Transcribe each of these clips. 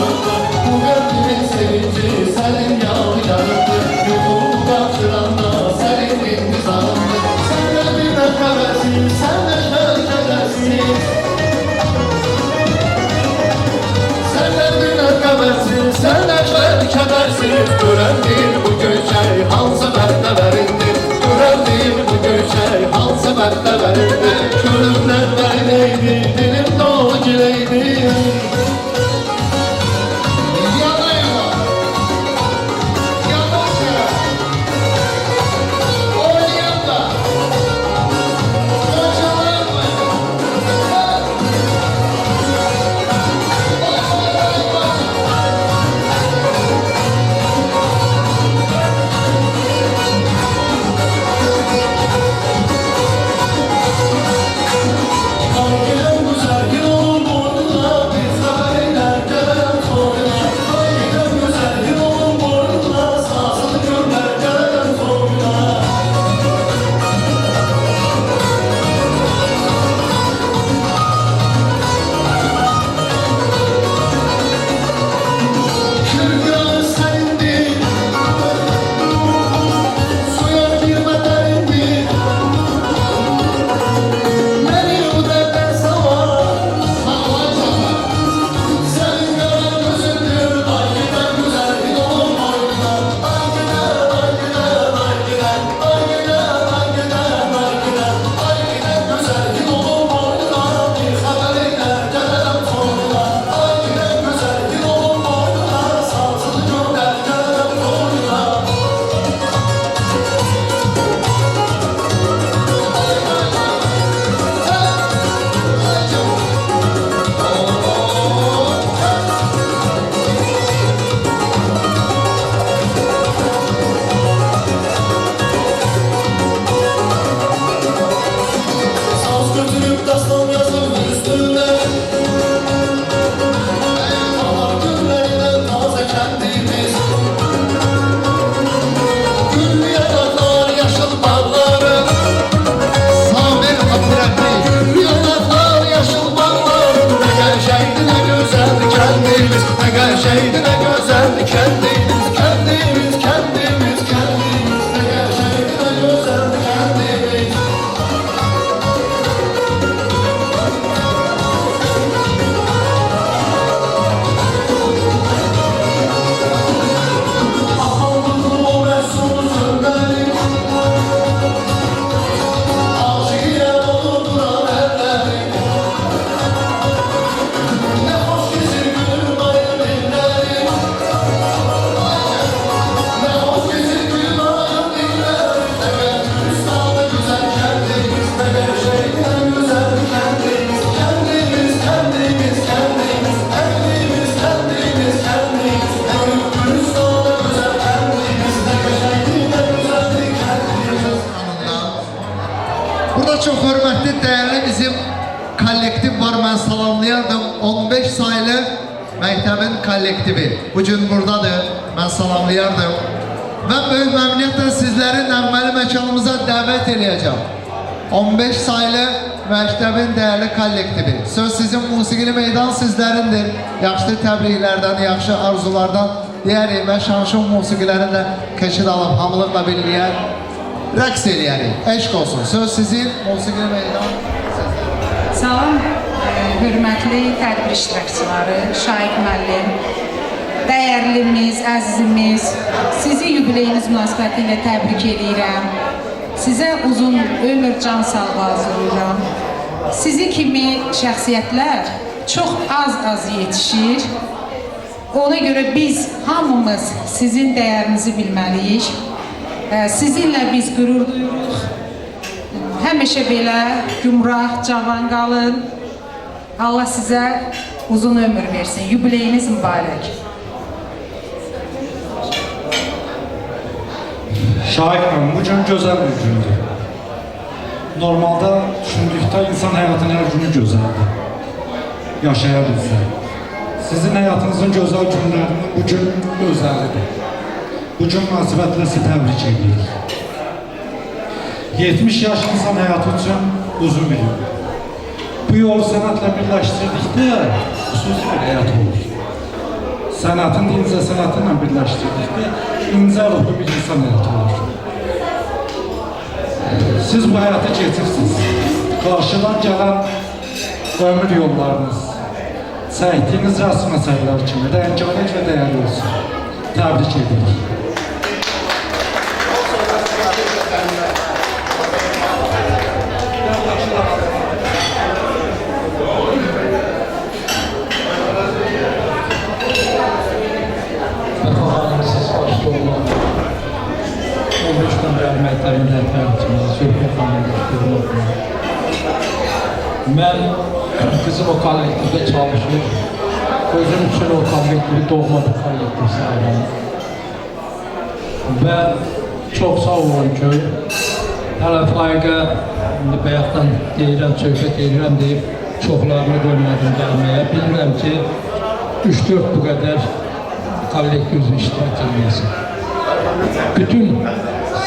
yanımda. Bu kalbimin sevinci senin yanlarında. Yuhumu kaçıranda senin intizarında. Sen de bir habersin, sen de şarkıdarsın. Sen de bir habersin, sen de şarkıdarsın. Görendir bu göçey, hansı bende verildi. Görendir bu göçey, hansı bende verildi. Körümler böyleydi, dilim dolu gileydi. Şeydi ne güzeldi kendimiz, kendimiz, kendimiz, kendimiz. Ne şeydi ne güzeldi kendimiz. Ahaldın o mesut sönmeli. Aşiye olurdular elleri. Ne hoş gizli gülüm ayın dinleri. Ne hoş gizli gülüm ayın dinleri. Ne güzel güzel kendimiz. Ne şeydi ne güzel kendimiz. Kendimiz, kendimiz, kendimiz. Kendimiz, kendimiz, kendimiz. Ne güzel güzel kendimiz. Ne şeydi ne güzeldi kendimiz. Burada çok hörmətli, dəyərli bizim kollektiv var, mən salamlayardım. 15 sayılı məktəbin kollektivi bugün buradadır, mən salamlayardım. Və böyük məmnuniyyətlə sizləri nəğməli məkanımıza dəvət edəcəm. 15 sayılı məktəbin dəyərli kollektivi. Söz sizin, musiqili meydan sizlərindir. Yaxşı təbriklərdən, yaxşı arzulardan deyərik və şanşın musiqilərini də keçid alıb, hamılıqla birliyə rəqs eləyərik. Eşq olsun. Söz sizin, musiqili meydan sizlərindir. Salam, hörmətli tədbir iştirakçıları, Şaiq müəllim, dəyərlimiz, əzizimiz, sizi yubileyiniz münasibəti ilə təbrik edirəm. Sizə uzun ömür, can sağlığı arzulayıram. Sizi kimi şəxsiyyətlər çox az yetişir. Ona görə biz hamımız sizin dəyərinizi bilməliyik. Sizinlə biz qürur duyuruq. Həmişə belə gümrah, cavan qalın. Allah sizə uzun ömür versin. Yubileyiniz mübarək. Şahik müəllim, bu gün gözəl bir gündür. Normalda düşündükdə insan həyatının hər günü gözəldir. Yaşaya bilsə. Sizin həyatınızın gözəl günlərinin bu gün özəlidir. Bu gün münasibətlə sizi təbrik edirik. 70 yaş insan həyatı üçün uzun bir yol. Bu yolu sənətlə birləşdirdikdə xüsusi bir həyat olur. sənətin incə sənəti ilə birləşdirdikdə incə ruhlu bir insan həyatı olur. Siz bu həyata keçirsiniz. Qarşıdan gələn ömür yollarınız, çəkdiyiniz rəsm əsərləri kimi rəngarəng və dəyərli olsun. Təbrik edirik. Siz başta olmak, 15'ten beri məktəbində tərcümə, Zülfü xanımın oxumaq. Mən qızım o kollektivdə çalışır. Özüm üçün o kollektivi doğma bir kollektiv sayıram. Və çox sağ olun ki, hələ Faiqə bayaqdan deyirəm, söhbət edirəm deyib, çoxlarını qoymadım gəlməyə. Bilirəm ki, 3-4 bu qədər kollektiv üzrə iştirak edilməsin. Bütün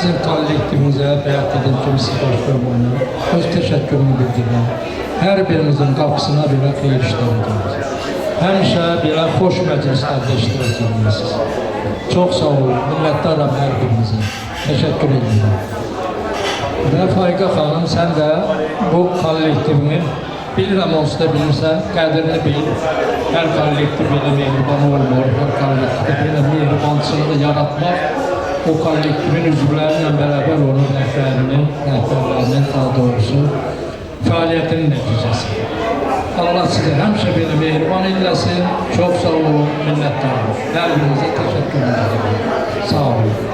sizin kollektivinizə bəyət edin kimi siz başqa olmalı. Öz təşəkkürümü bildirirəm. Hər birinizin qapısına belə xeyir işlər edilir. Həmişə belə xoş məclislərdə iştirak edirsiniz. Çox sağ olun, minnətdaram hər birinizə. Təşəkkür edirəm. Və Faiqə xanım, sən də bu kollektivini bilirəm, onsuz da bilirsən, qədrini bil. Hər kollektiv belə mehriban olmur, hər kollektivdə belə mehribancılığı yaratmaq o kollektivin üzvlərlə bərabər onun rəhbərlərinin daha doğrusu fəaliyyətinin nəticəsi. Allah sizə həmişə belə mehriban eləsin, çox sağ olun, minnətdarım. Hər birinizə təşəkkür edirəm. Sağ olun.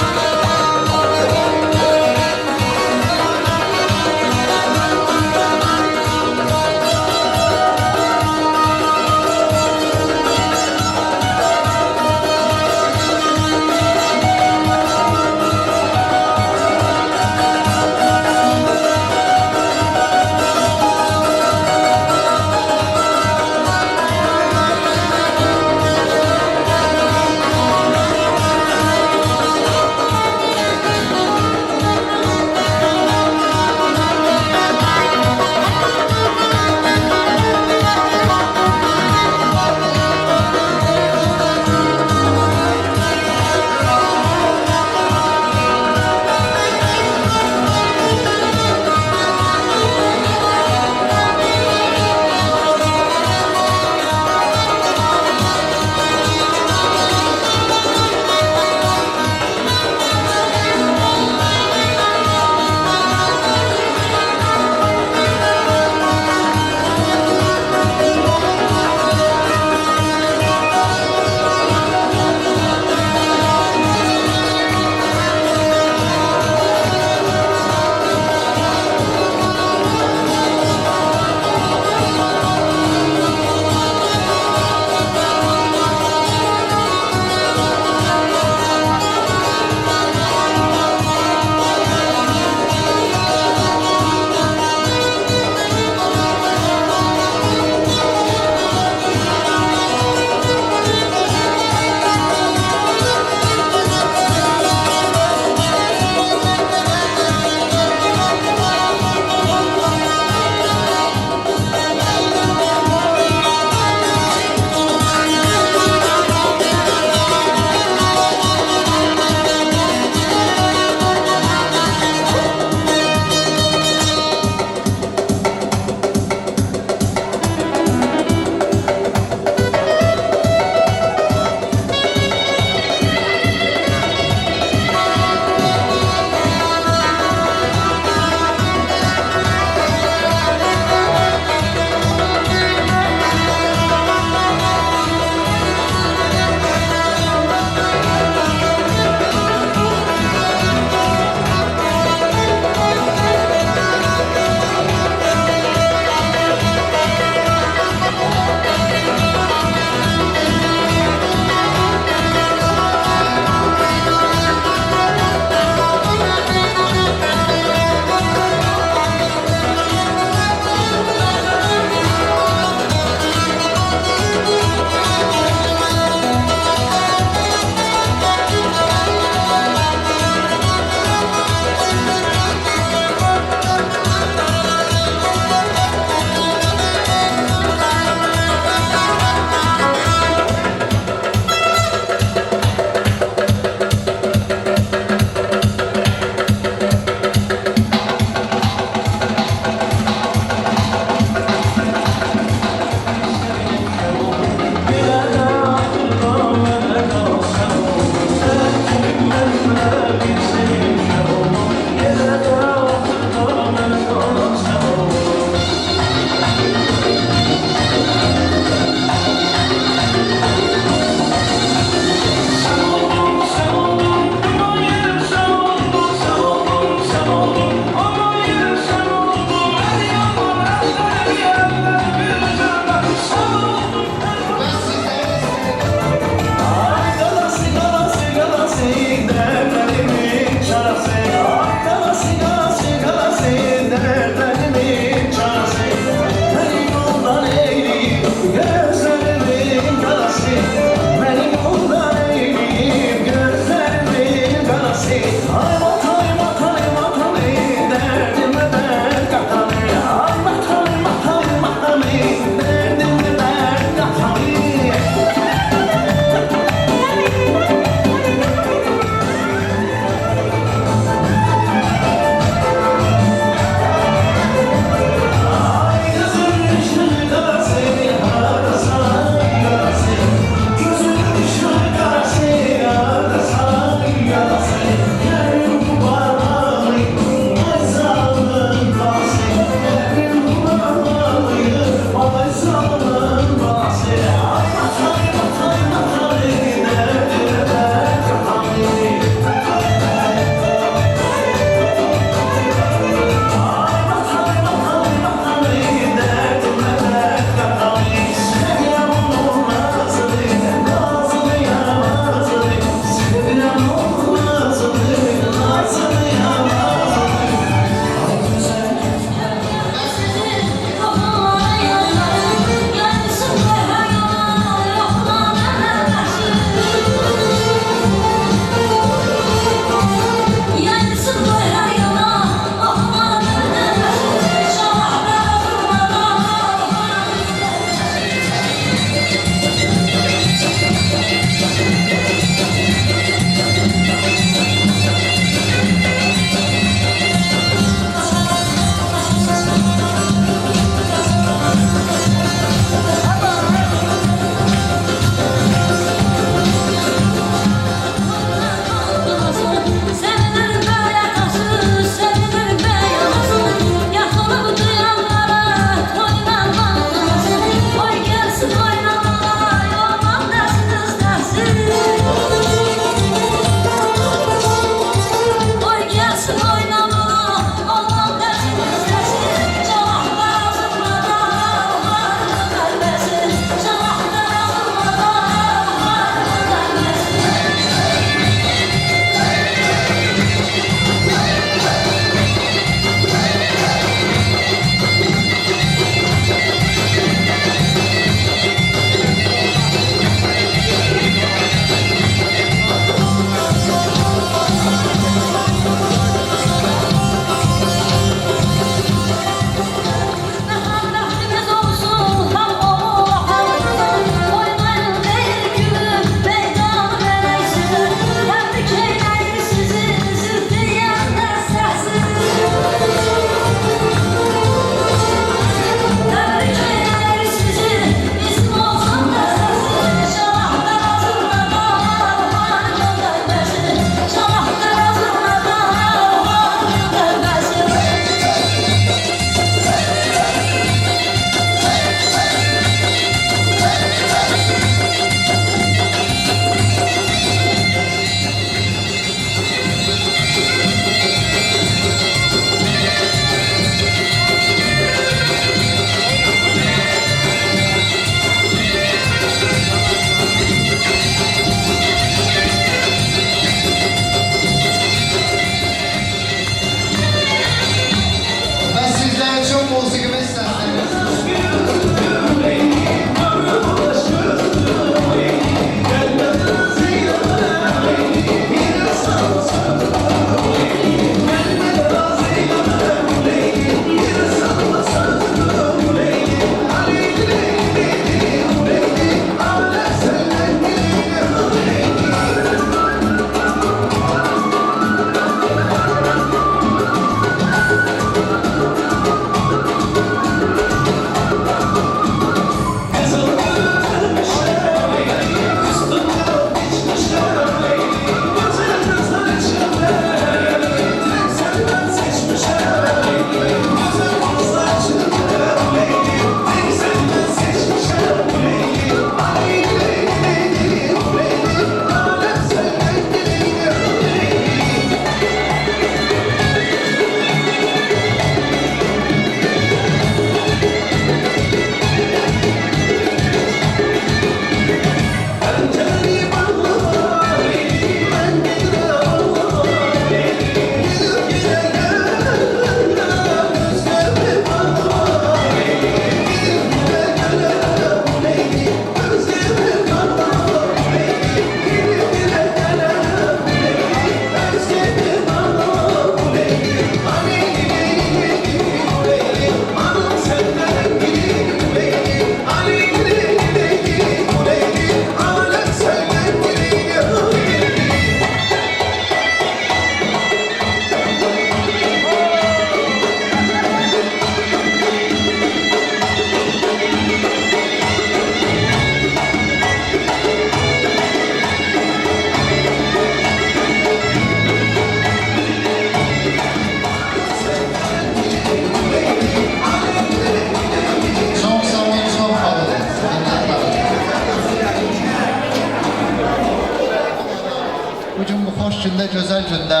bu xoş gündə, gözəl gündə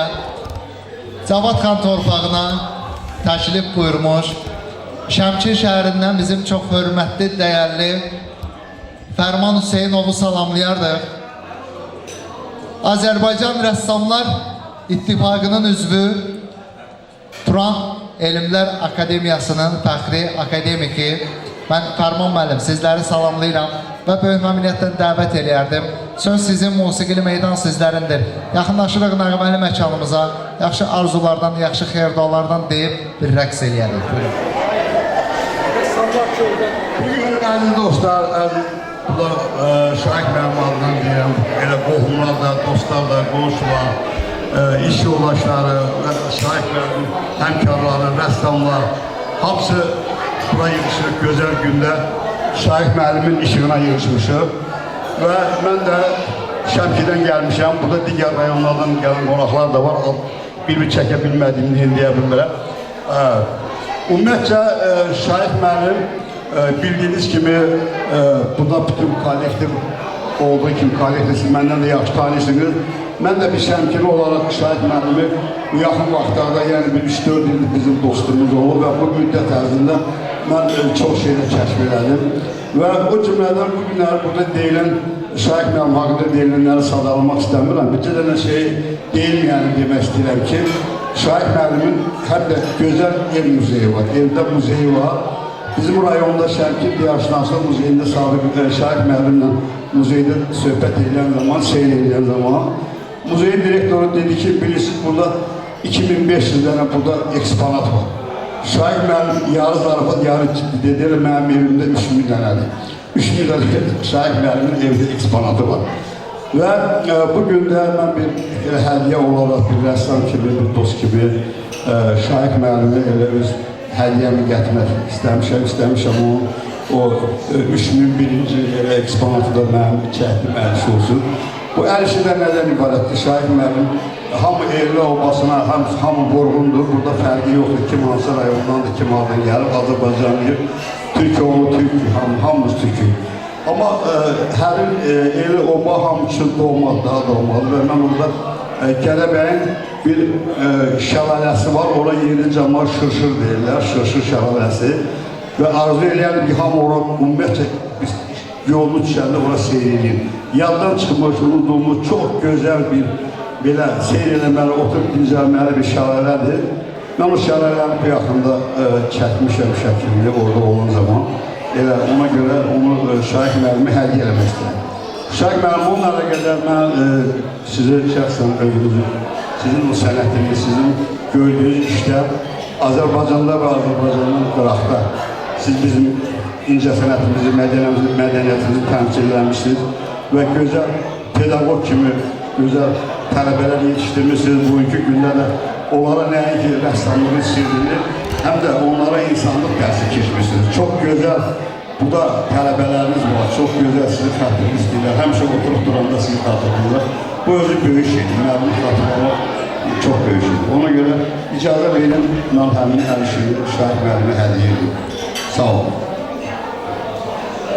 Cavad xan torpağına təşrif buyurmuş, Şəmkir şəhərindən bizim çox hörmətli, dəyərli Fərman Hüseynovu salamlayardıq. Azərbaycan Rəssamlar İttifaqının üzvü Turan Elmlər Akademiyasının fəxri akademiki mən Fərman müəllim sizləri salamlayıram və böyük məmnuniyyətlə dəvət eləyərdim. Söz sizin, musiqili meydan sizlərindir. Yaxınlaşırıq nəğməli məkanımıza, yaxşı arzulardan, yaxşı xeyirdualardan deyib bir rəqs eləyərik. Bugün əziz dostlar, Şahik mənim adından deyirəm, elə qohumlar da, dostlar da, qonşular, iş yoldaşları, Şahik mənim həmkarları, rəssamlar, hamısı bura yığışırıq gözəl gündə. Şahik müəllimin işığına yığışmışıq və mən də Şəmkirdən gəlmişəm. Burada digər rayonlardan gələn qonaqlar da var. Bir çəkə bilmədiyimi deyə bilmirəm. Ümumiyyətcə, Şahik müəllim bildiyiniz kimi burada bütün kollektiv olduğu kimi kollektiv məndən də yaxşı tanıyırsınız. Mən də bir Şəmkirli olaraq Şahik müəllimi bu yaxın vaxtlarda, yəni bir 3-4 ildir bizim dostumuz olub və bu müddət ərzində mən çox şeylə kəşf elədim və o cümlədən bu günləri burada deyilən Şahik müəllim haqqında deyilənləri sadalamaq istəmirəm. Bir dənə şey deyilməyəni demək istəyirəm ki, Şahik müəllimin həm də gözəl ev muzeyi var, evdə muzeyi var. Bizim rayonda Şəmkir Diyarşünaslıq Muzeyində Sabit Şahik müəllimlə muzeydə söhbət edən zaman, seyr edən zaman muzeyin direktoru dedi ki, bilirsiniz burada 2500 dənə burada eksponat var. Şahik müəllim yarı zarafat, yarı ciddi dedi, mənim evimdə 3000 dənədir. 3000 dənə Şahik müəllimin evdə eksponatı var. Və bugün də mən bir hədiyyə olaraq bir rəssam kimi, bir dost kimi Şahik müəllimi elə öz hədiyyəmi gətirmək istəmişəm o 3001-ci eksponatı da mənim çəkdim əl işi olsun. Bu əl işi də nədən ibarətdir? Şahik müəllim hamı evli olmasına, hamı vurğundur. Burada fərqi yoxdur. Kim hansı rayondandır, kim hardan gəlib, Azərbaycanlıyıq. Türk oğlu, Türk, hamımız Türk'ük. Amma hərin evli olma hamı üçün doğmadı, daha doğmadı və mən burada Gədəbəyin bir şəlaləsi var, ora yeni cəmal Şırşır deyirlər, Şırşır şəlaləsi və arzu eləyərdim ki, hamı ora ümumiyyətlə yolunu düşəndə ora seyr edeyim. Yaddan çıxmış, unudulmuş, çox gözəl bir belə seyr eləməli, oturub incəlməli bir şəlalədir. Mən o şəlaləni bu yaxında çəkmişəm şəklində orada olan zaman. Elə ona görə onu Şahik müəllimi hədiyyə eləmək istəyirəm. Şahik müəllim, onunla qədər mən sizə şəxsən özünüzü, sizin o sənətiniz, sizin gördüyünüz işlər Azərbaycanda və Azərbaycanın qıraqda siz bizim incə sənətimizi, mədəniyyətimizi təmsil eləmişsiniz və gözəl pedaqog kimi gözəl tələbələr yetişdirmişsiniz. Bugünkü gündə də onlara nəinki rəssamlığın sirrini, həm də onlara insanlıq dərsi keçmişsiniz. Çox gözəl bu da tələbələriniz var, çox gözəl sizi xətrini istəyirlər, həmişə oturup duranda sizi xatırlayırlar. Bu özü böyük şeydir, mənim xatırlamaq çox böyük şeydir. Ona görə icazə verin, mən həmin hər şeyi Şahik müəllimə hədiyyə edim. Sağ olun.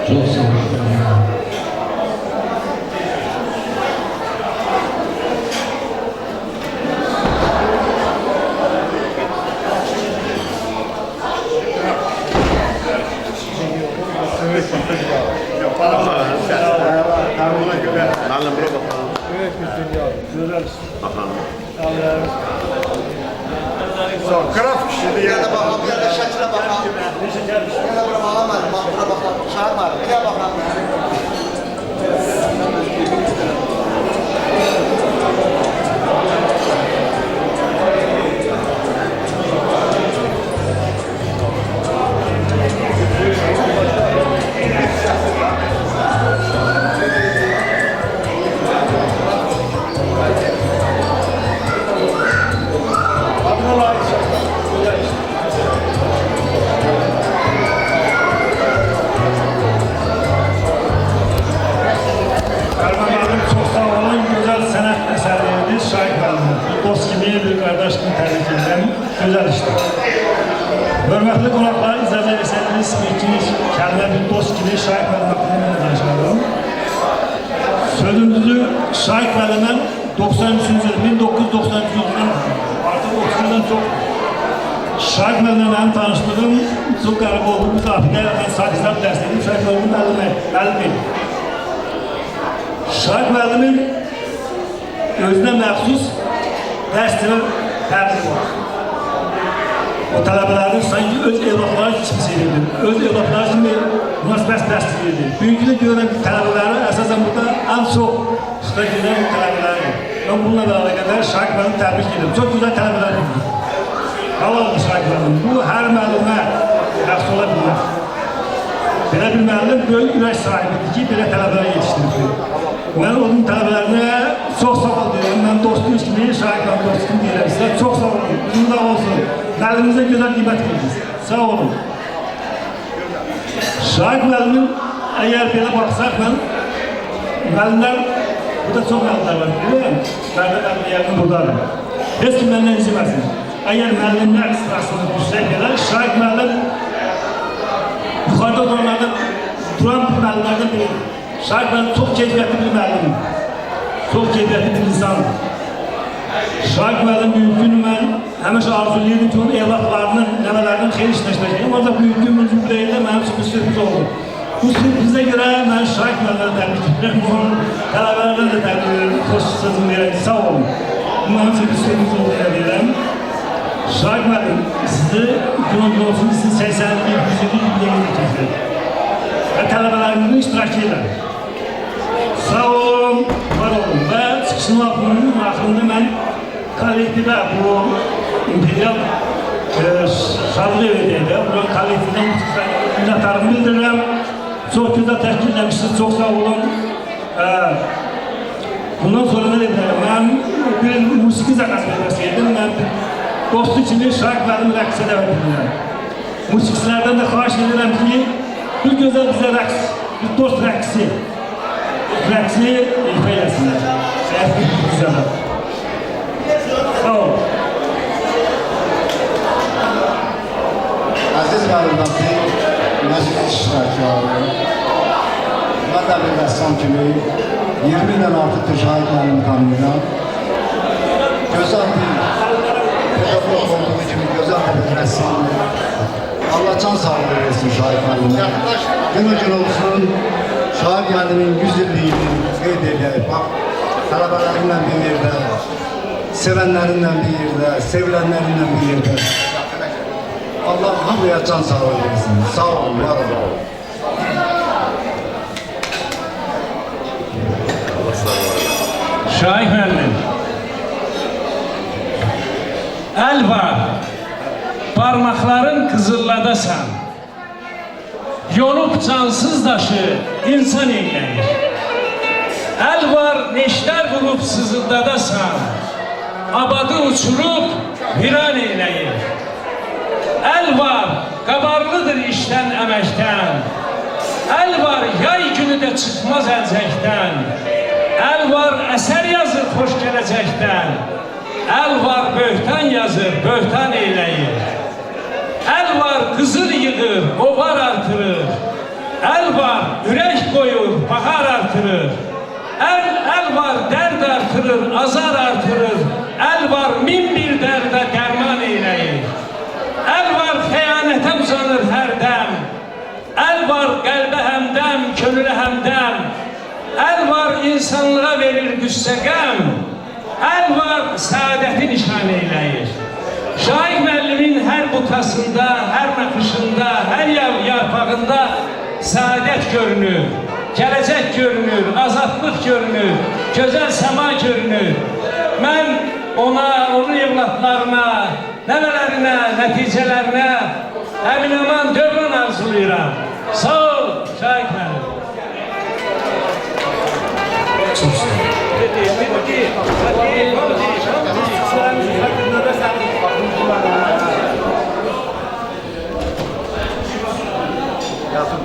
Çox sağ olun. Müəllim, bura baxalım. Qraf kişidir. Bir də baxalım, bir də şəkilə baxalım. Bir də bura baxalım, bura baxalım. Şahid müəllim, bir də baxalım. Güzel işte. Hörmətli qonaqlar, icazə versəniz, ilk kəlmə bir dost kimi Şahik müəllim haqqında danışmalıyam. Sözümüzü Şahik müəllimdən 93-cü il, 1993 yılından artıq 30 ildən çox Şahik müəllimlə mənim tanışlığım çox qəribə oldu. Bu qafiyyə mən sakizlər dərslədim. Şahik müəllimin müəllimi. Şahik müəllimin özünə məxsus dərslə tərzi var. O tələbələrin sanki öz evlatları kimi sevirdi. Öz evlatları kimi münasibət dərslidirdi. Bugünkü görən tələbələri əsasən burada ən çox iştirak edən tələbələrdir. Mən bununla beraber qədər Şahik müəllimi təbrik edirəm. Çox gözəl tələbələrdir. Halaldır Şahik müəllim. Bu hər müəllimə məxsus ola bilmez. Belə bir müəllim böyük ürək sahibidir ki, belə tələbələr yetişdirir. Mən onun tələbələrinə çox sağ ol deyirəm. Mən dostunuz kimi, Şahik müəllim dostum deyirəm sizə. Çox sağ olun. Bizim də olsun. Müəllimimizə gözəl qiymət verirsiniz. Sağ olun. Şahik müəllimin əgər belə baxsaq mən, müəllimlər, burada çox müəllimlər var. Bilirəm, Fərdə müəllim buradadır. Heç kim məndən inciməsin. Əgər müəllimlər sırasını düşsək belə, Şahik müəllim yuxarıda olanlardan duran bir müəllimlərdən biridir. Şahik müəllim çox keyfiyyətli bir müəllimdir. Çox keyfiyyətli bir insandır. Şahik müəllim büyük günü mən həmişə arzulayırdım ki, onun evlatlarının, nəvələrinin xeyir işləşdirəcəyim. Ancaq büyük günümüz yükləyində mənim üçün bir sürpriz oldu. Bu sürprizə görə mən Şahik müəllimləri təbrik edirəm. Bunun tələbələrdən də təbrik edirəm. Xoş sözüm verək, sağ olun. Bu mənim üçün bir sürpriz oldu deyirəm. Şahik müəllim, sizi günün olsun, sizin 80-li, 100-lü yubileyini keçirir. Və tələbələrimizin iştirakı ilə. Sağ olun, var olun. Və çıxışın axırında mən kollektivə, bu imperial şadlı evdəydi. Bu kollektivdən minnətlarımı bildirirəm. Çox güzel təşkilləmişsiniz, çox sağ olun. Bundan sonra nə deyirəm, mən bir musiki zakaz verməsiydim. Mən dostu kimi Şahik müəllim rəqsə dəvət edirəm. Musikçilərdən də xahiş edirəm ki, bir gözəl bizə rəqs, bir dost rəqsi ifa eləsinlər. Əgər bir güzələ. Sağ olun. Əziz müəllimləri, məclis iştirakçıları, mən də bir rəssam kimi 20 ildən artıqdır Şahik müəllimi tanıyıram. Gözəl bir pedagog olduğu kimi gözəl bir rəssamdır. Allah can sağlığı versin Şahik müəllimə. Günü gün olsun, Şahik müəllimin 100 illiyini qeyd edək. Bax, tələbələrinlə bir yerdə, sevənlərinlə bir yerdə, sevilənlərinlə bir yerdə. Allah hamıya can sağlığı versin. Sağ olun, var olun. Şahik müəllim, əl var, parmaqların qızılladasan, yolub cansız daşı insan eyləyir. Əl var, neştər vurub sızıldadasan, abadı uçurub viran eyləyir. Əl var, qabarlıdır işdən, əməkdən, əl var, yay günü də çıxmaz əlcəkdən, əl var, əsər yazır xoş gələcəkdən, əl var, böhtan yazır, böhtan eyləyir. Əl var, qızıl yığır, qovar artırır, əl var, ürək qoyur, bahar artırır, əl var, dərd artırır, azar artırır, əl var, min bir dərdə dərman eyləyir. Əl var, xəyanətə uzanır hərdəm, əl var, qəlbə həmdəm, könülə həmdəm, əl var, insanlığa verir qüssə qəm, əl var, səadəti nişan eyləyir. Şahik müəllimin hər butasında, hər məxışında, hər yarpağında səadət görünür, gələcək görünür, azadlıq görünür, gözəl səma görünür. Mən ona, onun evlatlarına, nəvələrinə, nəticələrinə əmin-aman dövran arzulayıram. Sağ ol, Şahik müəllim. Çok sağ olun.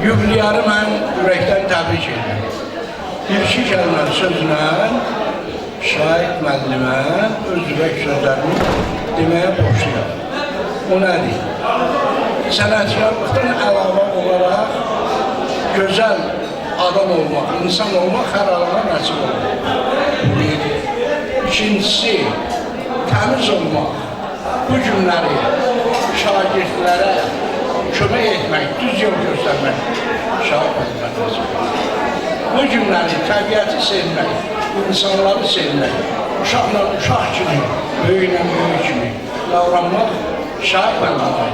Yubiliyarı mən ürəkdən təbrik edirəm. Bir-iki kəlmə sözlə Şahik müəllimə öz ürək sözlərini deməyə borçluyam. O nədir? Sənətkarlıqdan əlavə olaraq gözəl adam olmaq, insan olmaq hər adama nəsib olur. Bir. İkincisi, təmiz olmaq. Bu günləri şagirdlərə kömək etmək, düz yol göstərmək şahid müəllimə. Bu günləri təbiəti sevmək, insanları sevmək, uşaqla uşaq kimi, böyüklə böyük kimi davranmaq şahid müəllimə.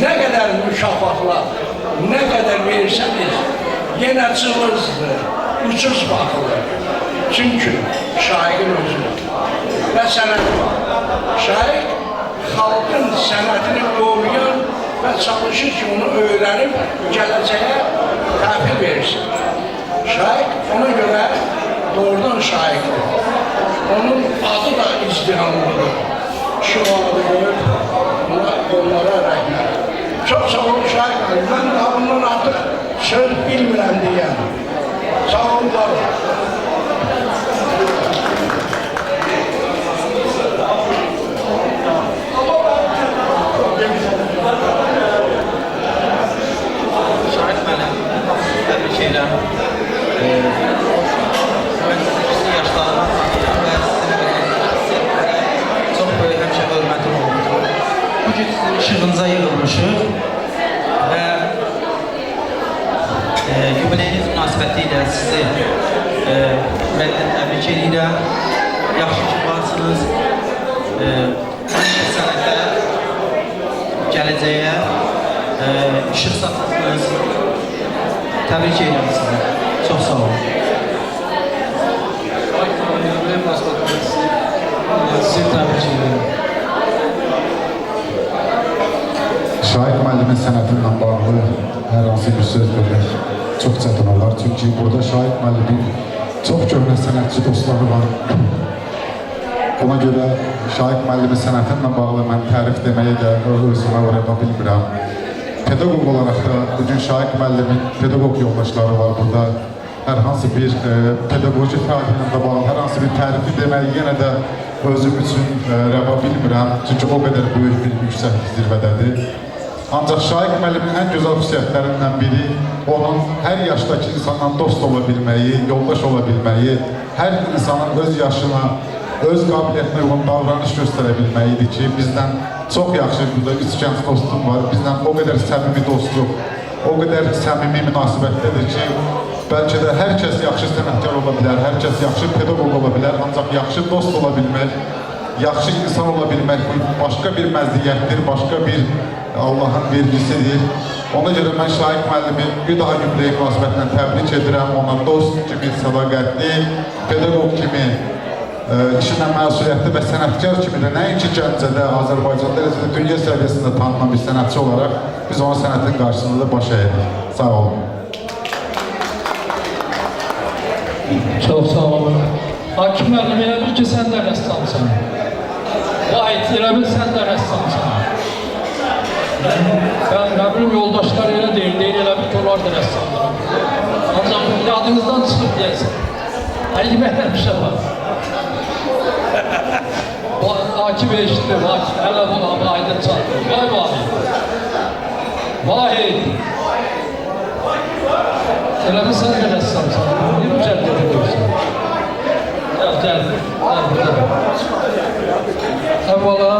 Nə qədər mükafatlar, nə qədər versəniz, yenə cılızdır, ucuz baxılır. Çünki şairin özüdür və sənəti var. Şair xalqın sənətini qoruyan və çalışır ki, onu öyrənib gələcəyə təhvil versin. Şair ona görə doğrudan şairdir. Onun adı da izdihamlıdır. Şüalıdır, onlara rəhmət. Çox sağ olun şair müəllim. Mən daha bundan artıq söz bilmirəm deyəm. Sağ olun, var olun. Şahid müəllim, təbrik edirəm. Sizin yaşlarınız və sizin çox böyük həmişə hörmətim olubdur. Bugün sizin işığınıza yığılmışıq və yubileyiniz münasibəti ilə sizi ürəkdən təbrik edirəm. Yaxşı ki varsınız. Sənətə, gələcəyə işıq satdınız. Təbrik edirəm sizə. Çox sağ olun. Sizi təbrik edirəm. Şahid müəllimin sənətinlə bağlı hər hansı bir söz vermək çox çətin olar. Çünki burada Şahid müəllimin çox köhnə sənətçi dostları var. Ona görə Şahid müəllimin sənətinlə bağlı mən tərif deməyə də özümə uğraya bilmirəm. Pedaqoq olaraq da bugün Şahid müəllimin pedaqoq yoldaşları var burada. Hər hansı bir pedaqoji fəaliyyətlə bağlı hər hansı bir tərifi deməyi yenə də özüm üçün rəva bilmirəm. Çünki o qədər böyük bir yüksək zirvədədir. Ancaq Şahid müəllimin ən gözəl xüsusiyyətlərindən biri onun hər yaşdakı insanla dost ola bilməyi, yoldaş ola bilməyi, hər insanın öz yaşına, öz qabiliyyətinə uyğun davranış göstərə bilməyidir ki, bizdən çox yaxşı burada 3 gənc dostum var, bizdən o qədər səmimi dostluq, o qədər səmimi münasibətdədir ki, bəlkə də hər kəs yaxşı sənətkar ola bilər, hər kəs yaxşı pedaqoq ola bilər, ancaq yaxşı dost ola bilmək, yaxşı insan ola bilmək başqa bir məziyyətdir, başqa bir Allahın vergisidir. Ona görə mən Şahid müəllimi bir daha yubiley münasibətlə təbrik edirəm, ona dost kimi, sədaqətli, pedaqoq kimi, işinə məsuliyyətli və sənətkar kimi də nəinki Gəncədə, Azərbaycanda, eləcə də dünya səviyyəsində tanınan bir sənətçi olaraq biz onun sənətin qarşısında da baş əyirik. Sağ olun. Çox sağ olun. Hakim müəllim, elə bil ki, sən də rəssamsan. Vahid, elə bil sən də rəssamsan. Ben ne bileyim yoldaşlar öyle değil, elə bil ki, onlar da rəssamlar. Ancaq yadınızdan çıxıb deyəsin. Əllimə eləmişə var. Akif eşitdi, hələ buna Vahid'e çatdı. Vay Vahid. Vahid. Elə bil sən də rəssamsan. Bir mücəddə edirsən. Gəl. Əvvəla,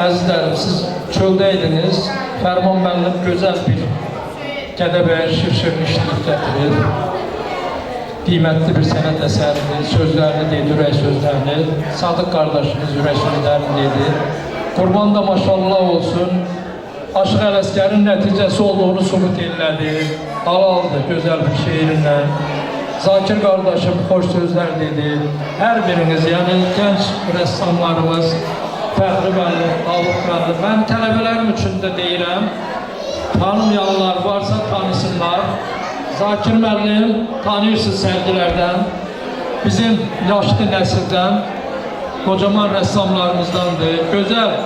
əzizlərim, siz çöldeydiniz. Fərman müəllim gözəl bir Gədəbəyə şir-şirin işlik gətirir. Qiymətli bir sənət əsəridir, sözlərini deyil, ürək sözlərini. Sadıq qardaşınız ürək sözlərini deyil. Qurban da maşallah olsun. Aşıq Ələsgərin nəticəsi olduğunu subut elədi. Halaldır, gözəl bir şeirinlə. Zakir qardaşım xoş sözlər dedi. Hər biriniz, yəni gənc rəssamlarımız, Fəxri müəllim, Davud müəllim, mən tələbələrim üçün də deyirəm, tanımayanlar varsa tanısınlar. Zakir müəllim tanıyırsınız sərgilərdən, bizim yaşlı nəsildən, kocaman rəssamlarımızdandır, gözəl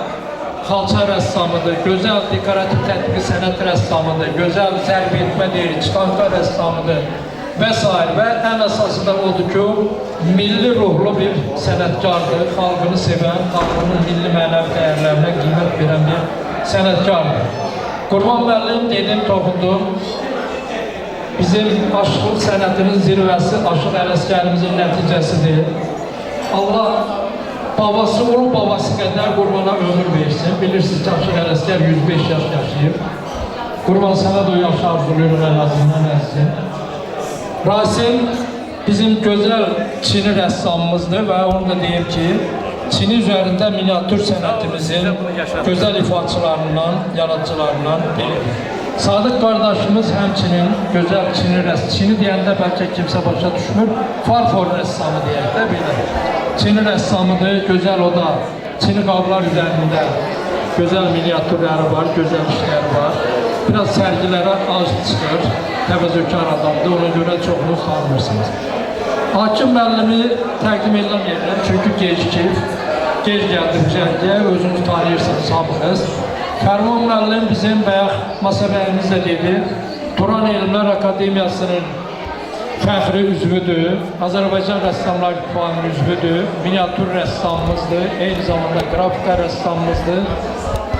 xalça rəssamıdır, gözəl dekorativ tətbiqi sənət rəssamıdır, gözəl sərbi etmə deyir, çıxanqa rəssamıdır və s. Və ən əsası da odur ki, milli ruhlu bir sənətkardır, xalqını sevən, xalqının milli mənəvi dəyərlərinə qiymət verən bir sənətkardır. Qurban müəllim dedim, toxundum, bizim aşıqlıq sənətinin zirvəsi Aşıq Ələsgərimizin nəticəsidir. Allah babası onun babası qədər Qurbana ömür versin. Bilirsiniz, Cəmşid Ələsgər 105 yaş yaşayıb. Qurban sənə də o yaşı arzuluyum en azından əzizim. Rasim bizim gözəl Çini rəssamımızdır və onu da deyim ki, Çini üzərində miniatür sənətimizin gözəl ifaçılarından, yaradıcılarından biridir. Sadıq qardaşımız həmçinin gözəl Çini rəssamı, Çini deyəndə bəlkə kimsə başa düşmür, farfor rəssamı deyək də belə. Çini rəssamıdır, gözəl o da Çini qablar üzərində gözəl miniatürləri var, gözəl işləri var. Biraz sərgilərə az çıxır, təvəzzökar adamdır, ona görə çoxunu tanımırsınız. Hakim müəllimi təqdim eləməyirəm, çünki gec gəldim cərgəyə, özünüz tanıyırsınız hamınız. Fərman müəllim bizim bayaq masabəyimiz də dedi, Turan Elmlər Akademiyasının fəxri üzvüdür, Azərbaycan Rəssamlar İttifaqının üzvüdür, miniatür rəssamımızdır, eyni zamanda qrafika rəssamımızdır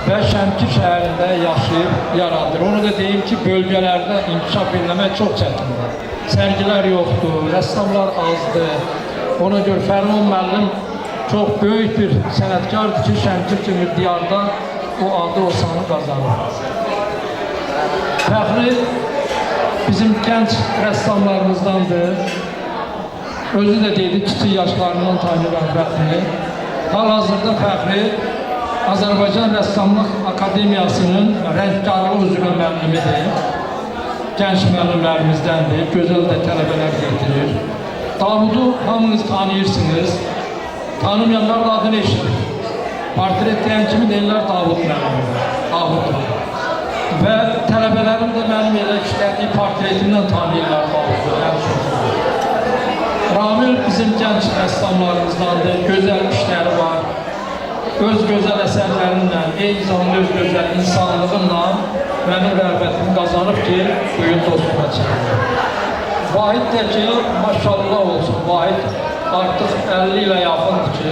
və Şəmkir şəhərində yaşayıb yaradır. Onu da deyim ki, bölgələrdə inkişaf eləmək çox çətindir. Sərgilər yoxdur, rəssamlar azdır. Ona görə Fərman müəllim çox böyük bir sənətkardır ki, Şəmkir kimi diyarda o adı, o sanı qazanır. Fəxri bizim gənc rəssamlarımızdandır. Özü də deyildi, kiçik yaşlarından tanıyıram Fəxrini. Hal-hazırda Fəxri Azərbaycan Rəssamlıq Akademiyasının rəngkarlığı üzrə müəllimidir. Gənc müəllimlərimizdəndir, gözəl də tələbələr getirir. Davudu hamınız tanıyırsınız, tanımayanlar da adını eşidir. Portret deyən kimi deyirlər Davud müəllimdir, və tələbələrim də mənim elə işlədiyi portretindən tanıyırlar Davudu. Ramil bizim gənc rəssamlarımızdandır, gözəl işləri var. Öz gözəl əsərlərinlə, eyni zamanda öz gözəl insanlığınla mənim rəğbətimi qazanıb ki, bugün dostuma çəkir. Vahid də ki, maşallah olsun, Vahid artıq 50 ilə yaxındır ki,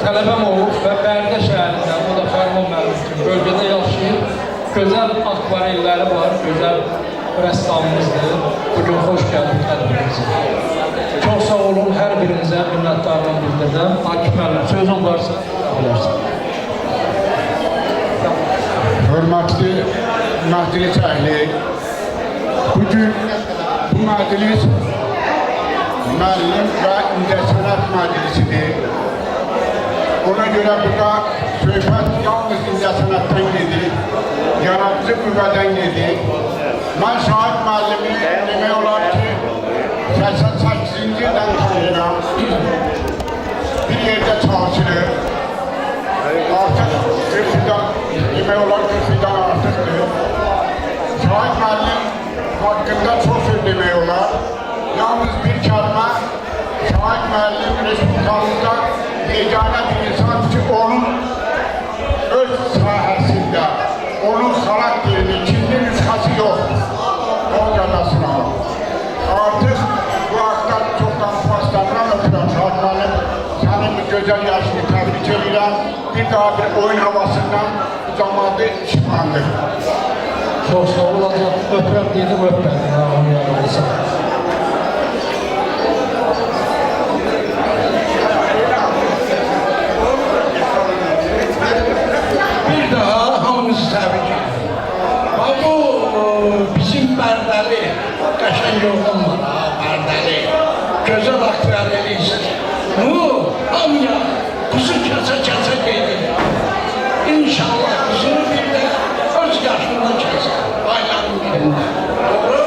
tələbəm olub və Bərdə şəhərində, o da Fərman müəllim kimi bölgədə yaşayıb, gözəl akvarelləri var, gözəl rəssamımızdır. Bugün xoş gəldik tədbirimizə. Çox sağ olun, hər birinizə minnətdarlığımı bildirəm. Akif müəllim, sözün varsa, bilərsən. Hörmətli məclis əhli, bugün bu məclis müəllim və incəsənət məclisidir. Ona görə burada söhbət yalnız incəsənətdən gedir, yaradıcı qüvvədən gedir. Mən Şahid müəllimi demək olar ki, 88-ci ildən tanıyıram. Bir yerdə çalışır. Artıq 40 ildən, demək olar 40 ildən artıqdır. Şahid müəllim haqqında çox söz demək olar. Yalnız bir kəlmə, Şahid müəllim Respublikamızda yeganə bir insan ki, onun öz sahəsində, onun xarakterini, ikinci nüsxası yoxdur. O qədasını alır. Artıq bu haqda çox danışmazlarından ötürəm Şahid müəllim, sənin bu gözəl yaşını təbrik edirəm. Bir daha bir oyun havasından bu zamanı işmandır. Çox sağ olacaq, öpürəm dedim, öpmədim, onu yararlısan. Bir daha hamınızı təbrik edirəm. Bu bizim Bərdəli, qəşəng yoldan var, Bərdəli. Gözəl akvareliyiz. Bu hamıya kuzu kəsə gedir. İnşallah kuzunu bir də öz yaşında kəsə. Bayramın günündə. Doğru?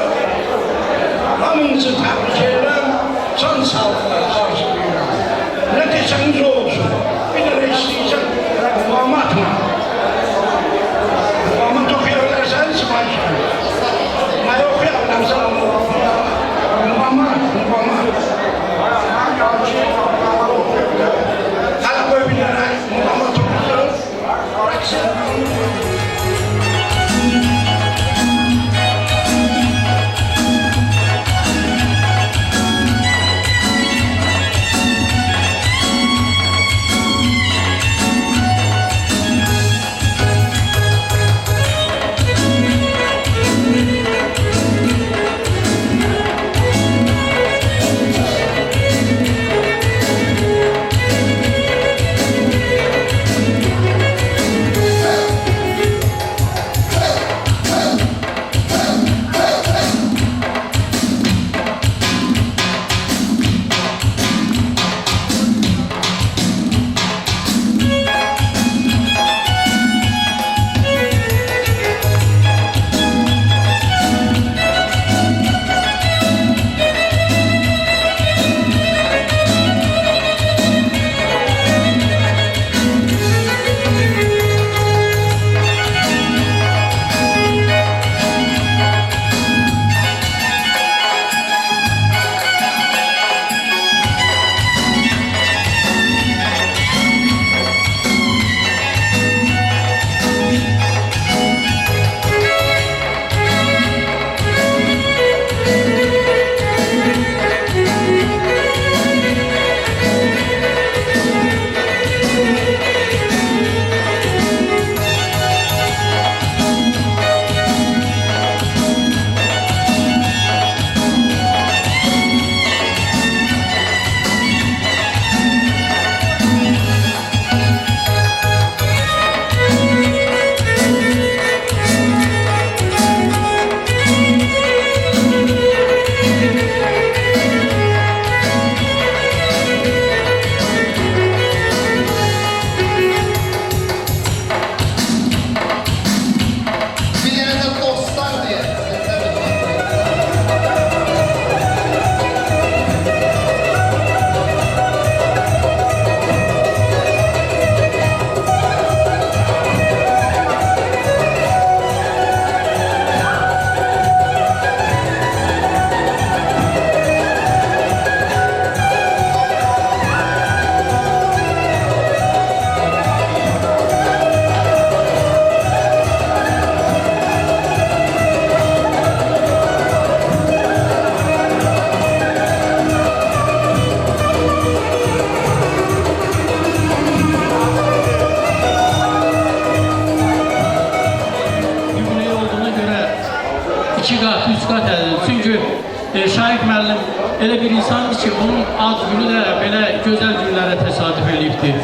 elə bir insandır ki, bunun ad günü də belə gözəl günlərə təsadüf eləyibdir.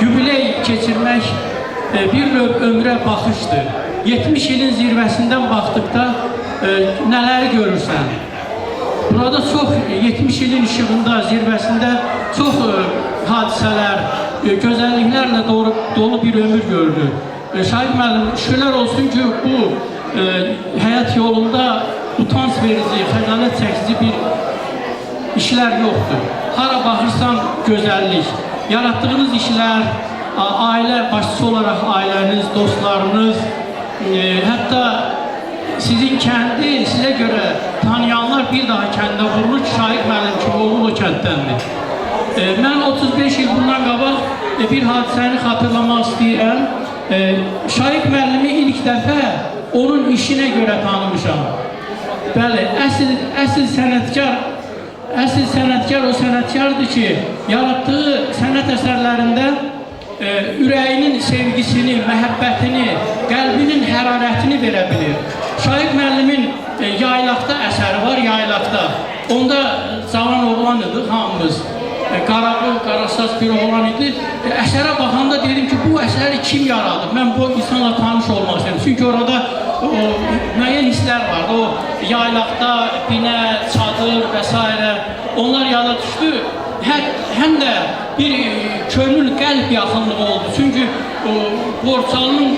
Yubiley keçirmək bir növ ömrə baxışdır. 70 ilin zirvəsindən baxdıqda nələri görürsən? Burada çox 70 ilin işığında, zirvəsində çox hadisələr, gözəlliklərlə dolu bir ömür görülür. Şahid müəllim, şükürlər olsun ki, bu həyat yolunda utanç verici, xəcalət çəkici bir işlər yoxdur. Hara baxırsan gözəllik, yaratdığınız işlər, ailə başçısı olaraq ailəniz, dostlarınız, hətta sizin kəndi sizə görə tanıyanlar bir daha kəndə vurulur ki, Şahid müəllim kimi oğul o kənddəndir. Mən 35 il bundan qabaq bir hadisəni xatırlamaq istəyirəm. Şahid müəllimi ilk dəfə onun işinə görə tanımışam. Bəli, əsl sənətkar o sənətkardır ki, yaratdığı sənət əsərlərində ürəyinin sevgisini, məhəbbətini, qəlbinin hərarətini verə bilir. Şahid müəllimin yaylaqda əsəri var, yaylaqda. Onda cavan oğlan idi, hamımız. Qaraqıl, qarasaz bir oğlan idi. Əsərə baxanda dedim ki, bu əsəri kim yaradıb? Mən bu insanla tanış olmaq istəyirəm. Çünki orada müəyyən hisslər vardı. O yaylaqda, binə, çadır və s. Onlar yada düşdü. Həm də bir könül, qəlb yaxınlığı oldu. Çünki Borçalının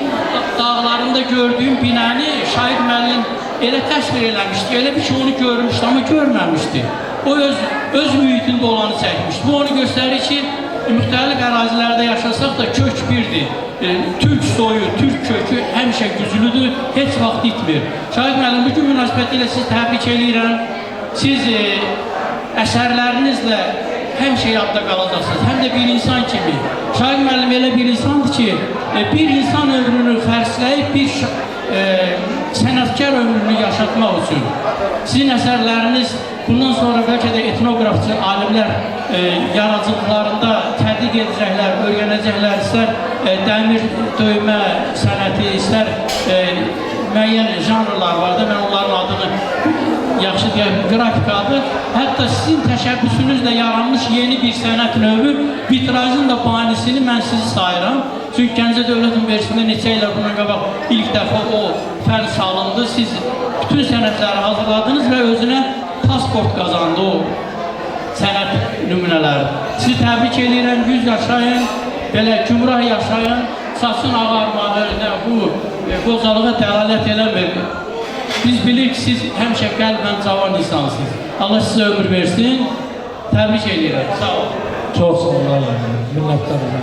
dağlarında gördüyüm binəni Şahid müəllim elə təsvir eləmişdi. Elə bir şey onu görmüşdü, amma görməmişdi. O öz mühitində olanı çəkmişdi. Bu onu göstərir ki, müxtəlif ərazilərdə yaşasaq da kök birdir. Türk soyu, Türk kökü həmişə güclüdür, heç vaxt itmir. Şahid müəllim, bugün münasibəti ilə sizi təbrik edirəm. Siz əsərlərinizlə həmişə yadda qalacaqsınız, həm də bir insan kimi. Şahid müəllim elə bir insandır ki, bir insan ömrünü fərsləyib bir sənətkar ömrünü yaşatmaq üçün. Sizin əsərləriniz bundan sonra bəlkə də etnoqrafçı alimlər yaradıcılıqlarında tədqiq edəcəklər, öyrənəcəklər, istər dəmir döymə sənəti, istər müəyyən janrlar var da, mən onların adını yaxşı deyək, qrafikadır. Hətta sizin təşəbbüsünüzlə yaranmış yeni bir sənət növü, vitrajın da banisini mən sizi sayıram. Çünki Gəncə Dövlət Universitetində neçə ilə bundan qabaq ilk dəfə o fərq salındı. Siz bütün sənətləri hazırladınız və özünə pasport qazandı o sənət nümunələri. Sizi təbrik edirəm, 100 yaşayın, belə gümrah yaşayın, saçın ağarmağı, bu qocalığa dəlalət eləmir. Biz bilir ki, siz həmişə qəlbən cavan insansınız. Allah sizə ömür versin, təbrik edirəm, sağ olun. Çox sağ olun, minnətdarım.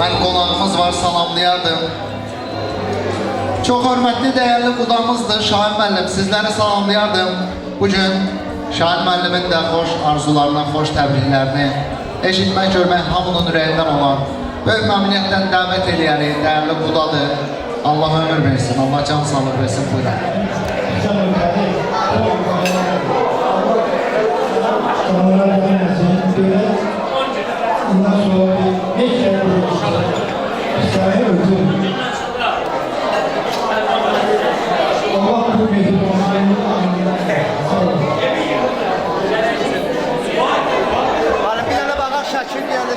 Mən qonağımız var, salamlayardım. Çox hörmətli, dəyərli qudamızdır Şahid müəllim, sizləri salamlayardım. Bugün Şahid müəllimin də xoş arzularına, xoş təbriklərini eşitmək, görmək hamının ürəyindən olan böyük məmnuniyyətdən dəvət eləyərik, dəyərli qudadır. Allah ömür versin, Allah can sağlıq versin, buyurun.